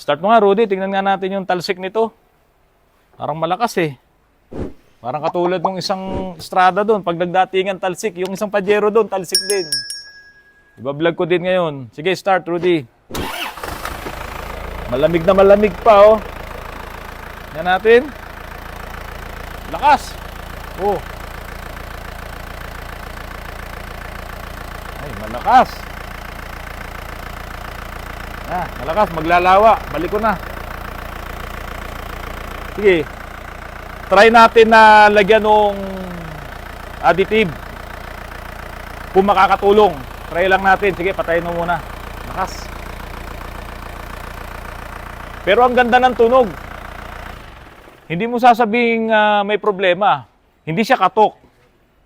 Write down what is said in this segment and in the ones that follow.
Start mo nga, Rudy. Tingnan nga natin yung talsik nito. Parang malakas eh. Parang katulad ng isang Strada doon. Pag nagdatingan talsik, yung isang Pajero doon, talsik din. Iba-vlog ko din ngayon. Sige, start, Rudy. Malamig na malamig pa, oh. Yan natin. Lakas. Oh. Ay, malakas. Ah, malakas. Maglalawa. Balik ko na. Sige. Try natin na lagyan ng additive. Kung makakatulong. Try lang natin. Sige, patayin mo muna. Lakas. Pero ang ganda ng tunog. Hindi mo sasabing may problema. Hindi siya katok.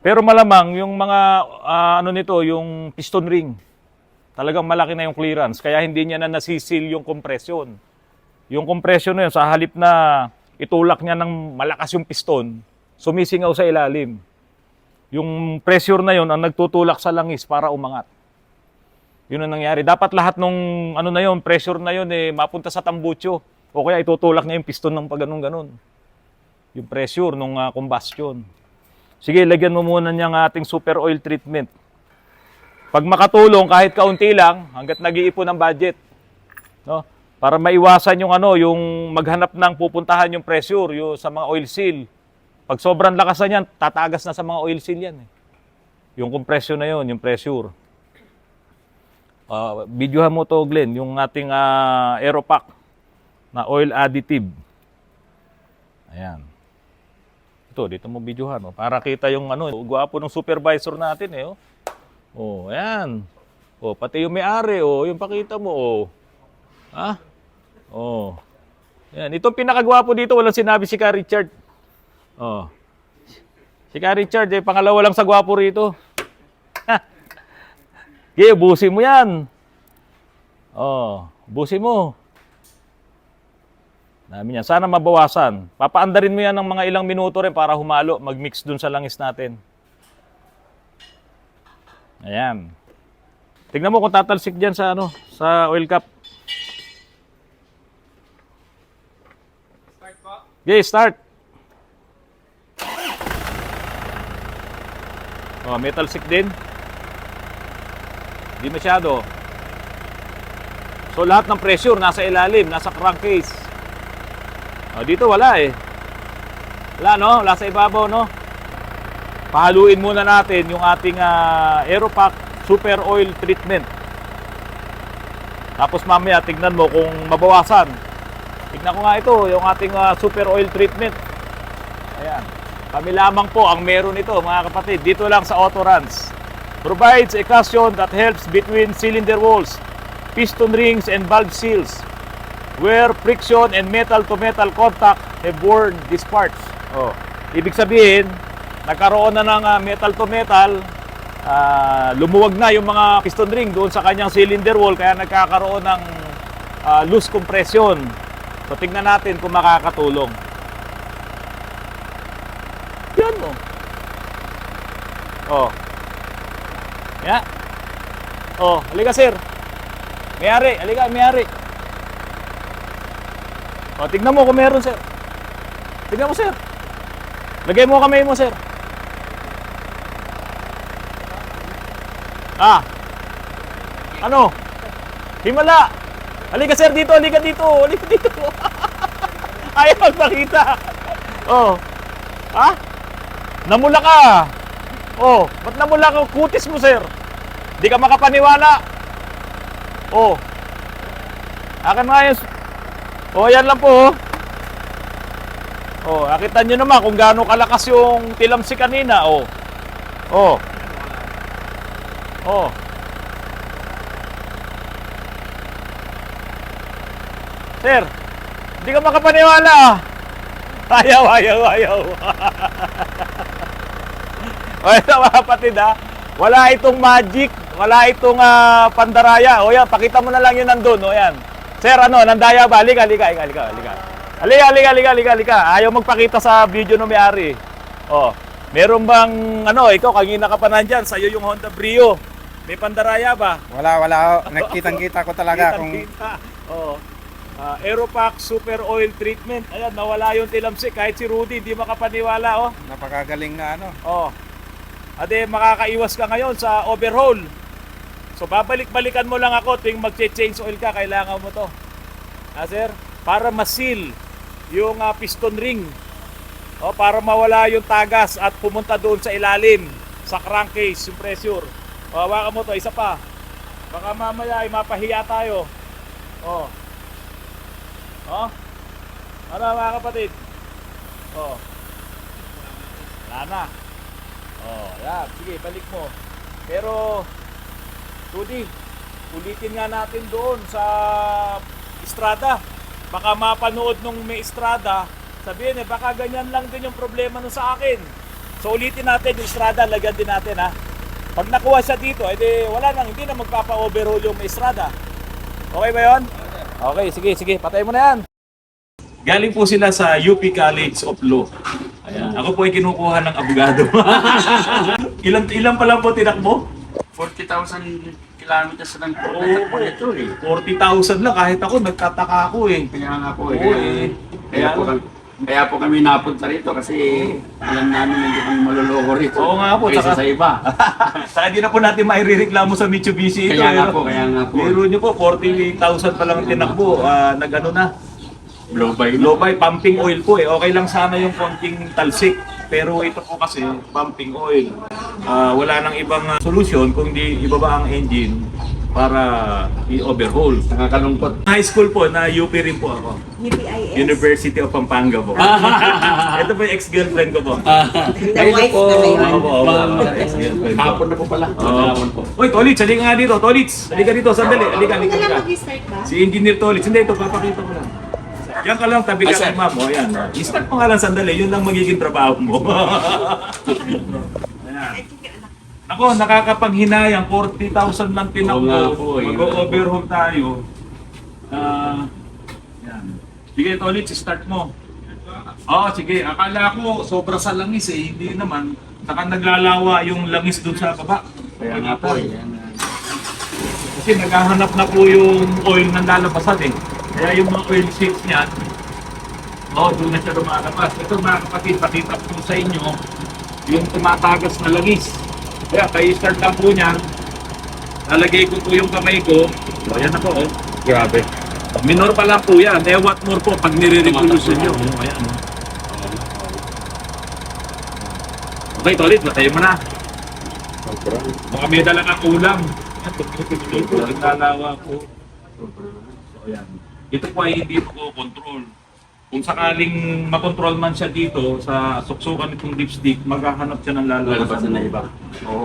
Pero malamang yung mga ano nito, yung piston ring. Talagang malaki na yung clearance. Kaya hindi niya na nasisil yung compression. Yung compression na yun, sa halip na itulak niya ng malakas yung piston, sumisingaw sa ilalim. Yung pressure na yun ang nagtutulak sa langis para umangat. Yun ang nangyari. Dapat lahat nung ano na yun, pressure na yun, mapunta sa tambucho. O kaya itutulak niya yung piston ng pag-ganon-ganon. Yung pressure nung combustion. Sige, lagyan mo muna niyang ating super oil treatment. Pag makatulong, kahit kaunti lang, hanggat nag-iipon ng budget. No? Para maiwasan yung yung maghanap ng pupuntahan yung pressure yung sa mga oil seal. Pag sobrang lakas na yan, tatagas na sa mga oil seal yan. Yung compression na yun, yung pressure. Videohan mo to, Glenn, yung ating Aeropack na oil additive. Ayan. Ito, dito mo videohan. Para kita yung gwapo ng supervisor natin. Ayan. Pati yung may-ari. Yung pakita mo. Ha? Ayan. Itong pinakagwapo dito, walang sinabi si Ka Richard. Si Ka Richard, pangalawa lang sa gwapo rito. Okay, busin mo yan. Busin mo. Dami yan. Sana mabawasan. Papaandarin mo yan ng mga ilang minuto rin para humalo, mag-mix dun sa langis natin. Ayan. Tignan mo kung tatalsik dyan sa sa oil cap. Start po. Okay, start. May talsik din. Hindi masyado. So lahat ng pressure nasa ilalim, nasa crankcase. Dito wala Wala wala sa ibabaw Pahaluin muna natin yung ating Aeropack Super Oil Treatment. Tapos mamaya tignan mo kung mabawasan. Tignan ko nga ito, yung ating Super Oil Treatment. Ayan. Kami lamang po ang meron ito, mga kapatid. Dito lang sa Autorans. Provides a cushion that helps between cylinder walls, piston rings, and valve seals, where friction and metal-to-metal contact have worn these parts. Ibig sabihin, nagkaroon na ng metal-to-metal, lumuwag na yung mga piston ring doon sa kanyang cylinder wall, kaya nagkakaroon ng loose compression. So, tingnan natin kung makakatulong. Yan mo. Yeah. Halika sir. Mayari, halika, mayari. Tignan mo kung meron, sir. Tignan mo, sir. Lagay mo kamay mo, sir. Himala. Halika, sir, dito, halika dito. Halika dito. Ayaw magpakita. Namula ka. Ba't namula ka? Kutis mo, sir. Di ka makapaniwala. Akin nga yun. Yan lang po. Nakita nyo naman kung gaano kalakas yung tilamsi kanina. Sir, di ka makapaniwala. Ayaw. Ito mga kapatid wala itong magic, wala itong pandaraya. Yan, pakita mo na lang yun nandun. Yan. Sir, nandaya ba? Halika. Halika. Ayaw magpakita sa video ng may-ari. Meron bang, ikaw, kanina ka pa nandyan, sa'yo yung Honda Brio. May pandaraya ba? Wala. Nakitang-kita ko talaga. Kita. Aeropack Super Oil Treatment. Ayan, nawala yung tilamsik. Kahit si Rudy, di makapaniwala, oh. Napakagaling na ano. Oh. Ade, makakaiwas ka ngayon sa overhaul. So, babalik-balikan mo lang ako tuwing mag-change oil ka. Kailangan mo to. Sir? Para ma-seal yung piston ring. O, para mawala yung tagas at pumunta doon sa ilalim sa crankcase, yung pressure. O, hawakan mo to, isa pa. Baka mamaya ay mapahiya tayo. O. O. Ano mga kapatid? O. Wala na. O, yan. Sige, balik mo. Pero, Rudy, ulitin nga natin doon sa Estrada. Baka mapanood nung may Estrada, sabihin baka ganyan lang din yung problema nun sa akin. So ulitin natin yung Estrada, lagyan din natin ha. Pag nakuha siya dito, edi wala nang, hindi na magpapa-overhaul yung may Estrada. Okay ba yun? Okay, sige, patay mo na yan. Galing po sila sa UP College of Law. Ayan. Ako po ay kinukuha ng abogado. ilan pa lang po tinakbo? 40,000 kilometers lang po ito eh. 40,000 lang, kahit ako, nagtataka ako eh. Kaya nga po Oo, eh. Kaya po kami napunta rito kasi alam namin hindi kami maluloko rito. Oo nga po, Kaysa tsaka- sa iba. Saka di na po natin mairereklamo sa Mitsubishi ito. Kaya nga eh. po, kaya nga po. Biro nyo po, 48,000 pa lang tinakbo. Nag-ano na. Blow by. Low by pumping oil po eh. Okay lang sana yung konting talsik. Pero ito po kasi pumping oil. Wala nang ibang solusyon kung di ibaba ang engine para i-overhaul. Nakakalungkot. High school po na UP rin po ako. UPIS. University of Pampanga po. Ito po yung ex-girlfriend ko po. The wife na ngayon. Opo, ex-girlfriend ko. Hapon na po pala. Hapon po. Oy, Tolits, halika nga dito. Tolits, halika dito. Sandali, halika. Ako na lang mag-start ba? Si Engineer Tolits. Hindi, ito, papakita ko lang. Yan ka lang, tabi ka kay ma'am. O, yan. I-start mo nga lang sandali. Yun lang magiging trabaho mo. Ayan. Ako, nakakapanghinayang 40,000 lang Oo nga tinakbo. po, eh. Mag-overhaul tayo. Yan. Sige, Tolits, start mo. Sige. Akala ko sobra sa langis eh. Hindi naman. Saka naglalawa yung langis dun sa baba. Kaya nga po eh. Kasi naghahanap na po yung oil ng lalabasan eh. Kaya yung mga oil seals niyan, doon na siya lumalabas. Ito mga kapatid, pakita ko sa inyo yung tumatagas na langis. Kaya kayo start lang po niyan, lalagay ko po yung kamay ko. Ayan na po. Grabe. Minor pa lang po yan. What more po pag nire-revolution nyo. Ayan. Okay, Tolit, matayin mo na. Baka may dala kang ulam. Ayan, nagdalawa po. So, ayan. Ito po ay hindi ko control. Kung sakaling makontrol man siya dito sa suksukan itong dipstick, maghahanap siya ng lalabasan na iba.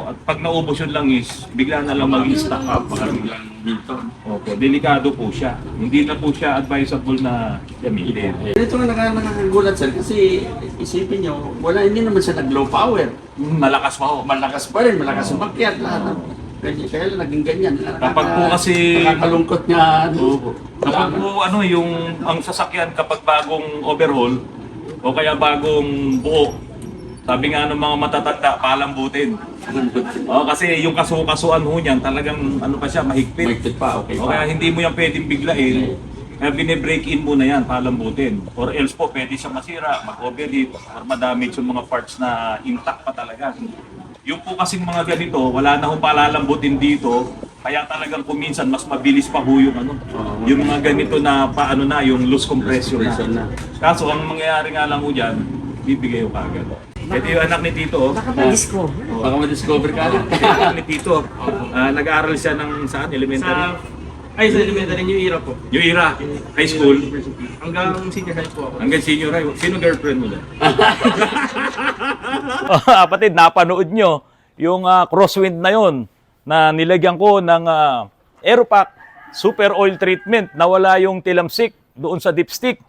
At pag naubos yung langis, bigla na lang mag-stack up. Biglang dito. Opo, delikado po siya. Hindi na po siya advisable na gamitin. Ito nga nakakagulat sir kasi isipin nyo, hindi naman siya nag-low power. Malakas pa ho. Malakas pa rin, malakas umakyat lahat. Kaya lang naging ganyan. Kapag po kasi- Nakakalungkot nga. Kapag po yung ang sasakyan kapag bagong overhaul o kaya bagong buo, sabi nga ng mga matatanda, palambutin. Kasi yung kasuan ho niyan talagang pa siya, mahigpit. Mahigpit pa, okay O pa. kaya hindi mo yan pwedeng biglain. Kaya bine-break in mo na yan, palambutin. Or else po, pwede siya masira, mag-overheat, or madamage yung mga parts na intact pa talaga. Yung po kasing mga ganito, wala na hong palalambutin dito, kaya talagang kuminsan mas mabilis pa ho yung yung mga ganito na yung loose compression na. Kaso ang mangyayari nga lang ho dyan, bibigay ho kagad. Ito yung anak ni Tito. Baka pa-disco. Baka ma-discover ka lang. Ito yung anak ni Tito. Nag-aaral siya ng saan? Elementary? Sa elementary New Era po. Yung Ira, high school. Hanggang senior high po ako. Hanggang senior high. Sino girlfriend mo dyan? Kapatid, napanood nyo yung crosswind na yon na nilagyan ko ng Aeropack Super Oil Treatment. Nawala yung tilamsik doon sa dipstick.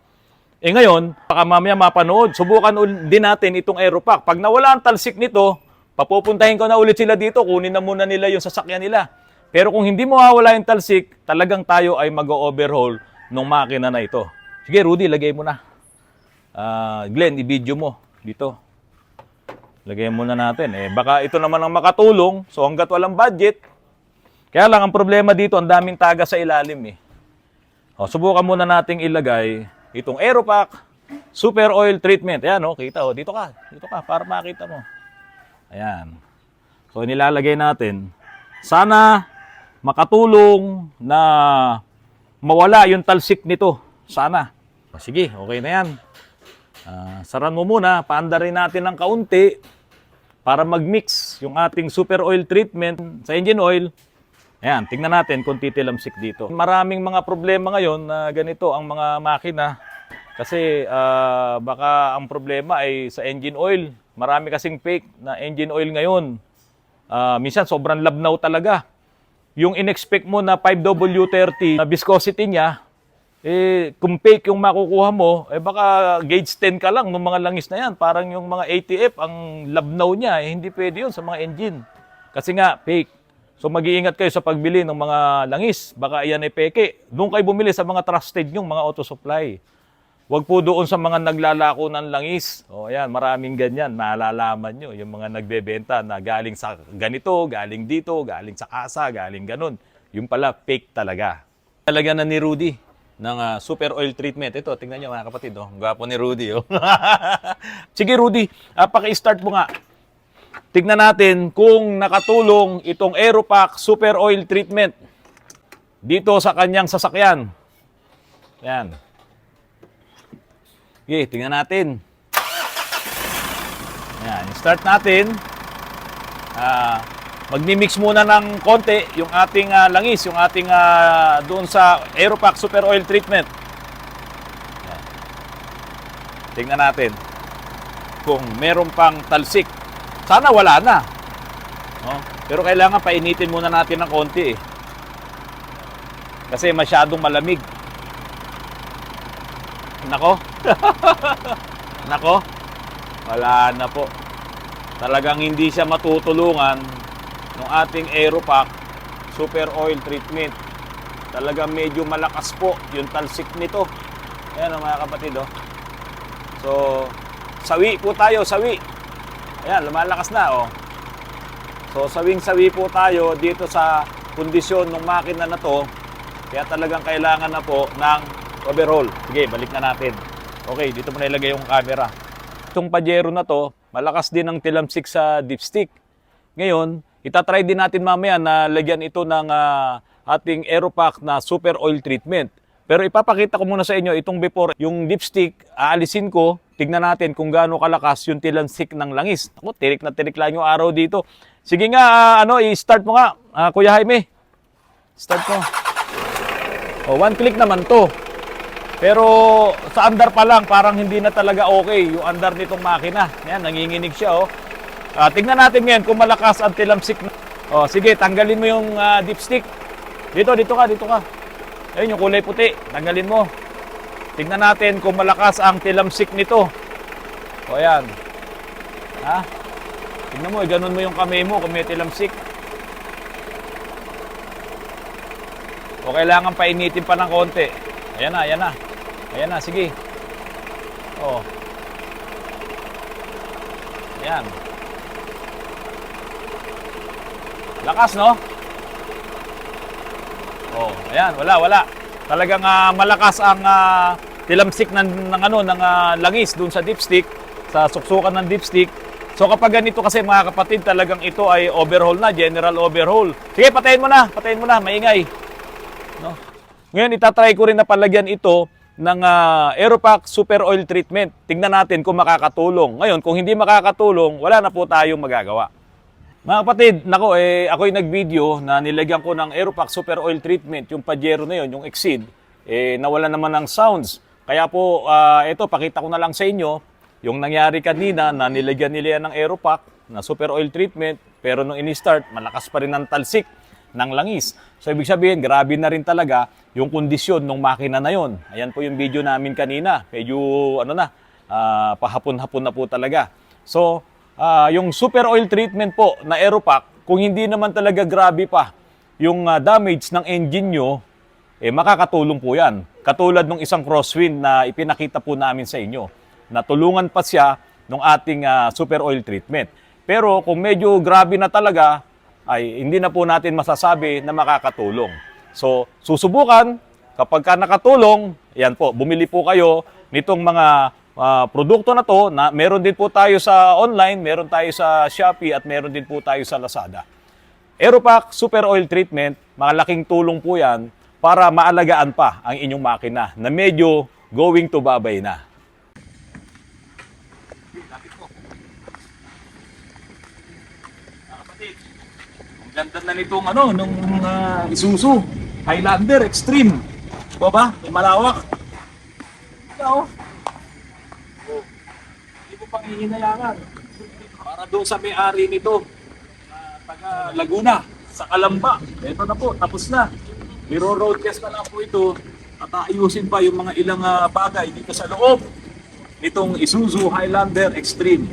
Ngayon, baka mamaya mapanood, subukan din natin itong Aeropack. Pag nawala ang talsik nito, papupuntahin ko na ulit sila dito, kunin na muna nila yung sasakyan nila. Pero kung hindi mawawala yung talsik, talagang tayo ay mag-overhaul ng makina na ito. Sige, Rudy, lagay mo na. Glenn, i-video mo dito. Lagay muna natin. Baka ito naman ang makatulong. So hanggat walang budget. Kaya lang, ang problema dito, ang daming taga sa ilalim. Subukan muna nating ilagay itong Aeropack Super Oil Treatment. Ayan, kita, dito ka para makita mo. Ayan. So, nilalagay natin. Sana makatulong na mawala yung talsik nito. Sana. Sige, okay na yan. Saran mo muna, paandarin natin ng kaunti para mag-mix yung ating super oil treatment sa engine oil. Ayan, tingnan natin kung titilamsik dito. Maraming mga problema ngayon na ganito ang mga makina. Kasi baka ang problema ay sa engine oil. Marami kasing fake na engine oil ngayon. Minsan sobrang labnaw talaga. Yung in-expect mo na 5W30 na viscosity niya, kung fake yung makukuha mo, baka gauge 10 ka lang ng mga langis na yan. Parang yung mga ATF, ang labnaw niya, hindi pwede yun sa mga engine. Kasi nga, fake. So mag-iingat kayo sa pagbili ng mga langis. Baka yan ay peke. Doon kayo bumili sa mga trusted yung mga auto supply. Huwag po doon sa mga naglalako ng langis. Ayan, maraming ganyan. Malalaman nyo yung mga nagbebenta na galing sa ganito, galing dito, galing sa kasa, galing ganun. Yung pala, fake talaga. Talaga na ni Rudy ng super oil treatment. Ito, tingnan nyo mga kapatid. Gwapo ni Rudy. Sige Rudy, paki-start mo nga. Tignan natin kung nakatulong itong Aeropack Super Oil Treatment dito sa kanyang sasakyan. Yan. Okay, tingnan natin. Yan, start natin. Magmi-mix muna ng konti yung ating langis, yung ating doon sa Aeropack Super Oil Treatment. Yan. Tingnan natin kung meron pang talsik. Sana wala na. Pero kailangan painitin muna natin ng konti. Kasi masyadong malamig. Nako. Nako. Wala na po. Talagang hindi siya matutulungan ng ating Aeropack Super Oil Treatment. Talagang medyo malakas po yung talsik nito. Ayan mga kapatid. So, sawi po tayo, sawi. Ayan, lumalakas na, So, sawing-sawi po tayo dito sa kondisyon ng makina na to. Kaya talagang kailangan na po ng overhaul. Sige, balik na natin. Okay, dito mo na ilagay yung camera. Itong Pajero na to, malakas din ang tilamsik sa dipstick. Ngayon, itatry din natin mamaya na lagyan ito ng ating Aeropack na super oil treatment. Pero ipapakita ko muna sa inyo itong before, yung dipstick, aalisin ko, tignan natin kung gaano kalakas yung tilansik ng langis. Ako, tirik na tirik lang yung araw dito. Sige nga, i-start mo nga, Kuya Jaime. Start mo. One click naman to. Pero sa andar pa lang, parang hindi na talaga okay yung andar nitong makina. Yan, nanginginig siya, tignan natin ngayon kung malakas ang tilamsik. Sige, tanggalin mo yung dipstick. Dito ka. Ayun, yung kulay puti. Tanggalin mo. Tingnan natin kung malakas ang tilamsik nito. Ayan. Tingnan mo, ganun mo yung kamay mo kung may tilamsik. Kailangan painitin pa ng konti. Ayan na, sige. Ayan. Lakas, no? Ayan, wala. Talagang malakas ang tilamsik ng langis dun sa dipstick, sa suksukan ng dipstick. So kapag ganito kasi mga kapatid, talagang ito ay overhaul na, general overhaul. Sige, patayin mo na, maingay. No? Ngayon, itatry ko rin na palagyan ito ng Aeropack Super Oil Treatment. Tingnan natin kung makakatulong. Ngayon, kung hindi makakatulong, wala na po tayong magagawa. Mga kapatid, ako'y nag-video na nilagyan ko ng Aeropack Super Oil Treatment, yung Pajero na yun, yung Exceed, nawala naman ng sounds. Kaya po, ito, pakita ko na lang sa inyo, yung nangyari kanina na nilagyan nila ng Aeropack na Super Oil Treatment, pero nung in-start, malakas pa rin ang talsik ng langis. So, ibig sabihin, grabe na rin talaga yung kondisyon ng makina na yon. Ayan po yung video namin kanina. Medyo, pahapon-hapon na po talaga. So, yung super oil treatment po na Aeropack, kung hindi naman talaga grabe pa yung damage ng engine nyo, makakatulong po yan. Katulad ng isang crosswind na ipinakita po namin sa inyo. Natulungan pa siya ng ating super oil treatment. Pero kung medyo grabe na talaga, ay hindi na po natin masasabi na makakatulong. So, susubukan, kapag ka nakatulong, yan po, bumili po kayo nitong mga produkto na to, na meron din po tayo sa online, meron tayo sa Shopee at meron din po tayo sa Lazada. Aeropack Super Oil Treatment, malaking tulong po yan para maalagaan pa ang inyong makina na medyo going to babay na. Ang ganda na nitong nung Isuzu Highlander Extreme. Ba? May malawak. Ito. Hindi mo pang hihinayangan. Para doon sa may-ari nito, taga Laguna, sa Calamba. Ito na po, tapos na. Biro-road test na lang po ito at ayusin pa yung mga ilang bagay dito sa loob nitong Isuzu Highlander Extreme.